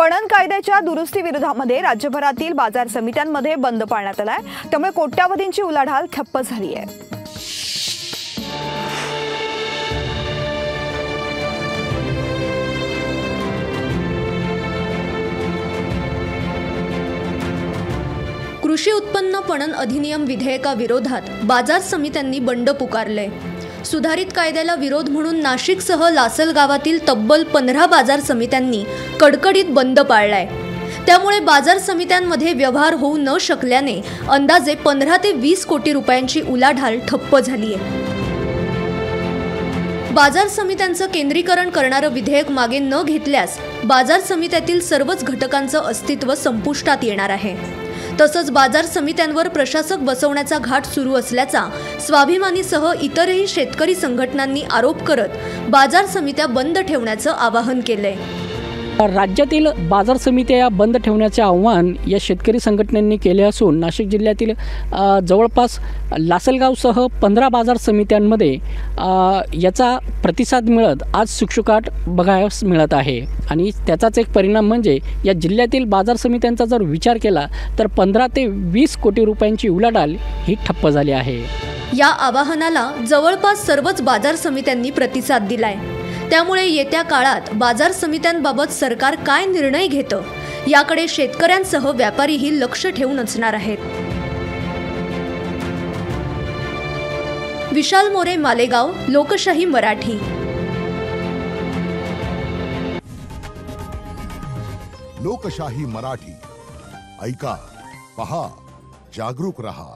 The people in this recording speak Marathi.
पणन कायद्याच्या दुरुस्ती विरोधामध्ये राज्यभरातील बाजार समित्यांमध्ये बंद पाळण्यात आलाय। त्यामुळे कोट्यावधींची उलाढाल ठप्प झाली आहे। कृषी उत्पन्न पणन अधिनियम विधेयकाविरोधात बाजार समित्यांनी बंड पुकारले। सुधारित कायद्याला विरोध म्हणून नाशिकसह लासलगावातील तब्बल 15 बाजार समित्यांनी कडकडीत बंद पाळलाय। त्यामुळे बाजार समित्यांमध्ये व्यवहार होऊ न शकल्याने अंदाजे 15 ते 20 कोटी रुपयांची उलाढाल ठप्प झाली आहे। बाजार समित्यांचं केंद्रीकरण करणारं विधेयक मागे न घेतल्यास बाजार समित्यातील सर्वच घटकांचं अस्तित्व संपुष्टात येणार आहे। तसंच बाजार समित्यांवर प्रशासक बसवण्याचा घाट सुरू असल्याचा स्वाभिमानीसह इतरही शेतकरी संघटनांनी आरोप करत बाजार समित्या बंद ठेवण्याचं आवाहन केलंय। राज्यातील बाजार समित्या बंद ठेवण्याचे आव्हान या शेतकरी संघटनांनी केले असून नाशिक जिल्ह्यातील जवळपास लासलगावसह 15 बाजार समित्यांमध्ये याचा प्रतिसाद मिळत आज शुकशुकाट बघायला मिळत आहे। आणि त्याचाच एक परिणाम म्हणजे या जिल्ह्यातील बाजार समित्यांचा जर विचार केला तर 15 ते 20 कोटी रुपयांची उलाढाल ही ठप्प झाली आहे। या आवाहनाला जवळपास सर्वच बाजार समित्यांनी प्रतिसाद दिलाय। त्यामुळे येत्या काळात बाजार समित्यांबाबत सरकार काय निर्णय घेतं याकडे शेतकऱ्यांसह व्यापारीही लक्ष ठेवून असणार आहेत। विशाल मोरे, मालेगाव, लोकशाही मराठी। लोकशाही मराठी ऐका, पहा, जागरूक रहा।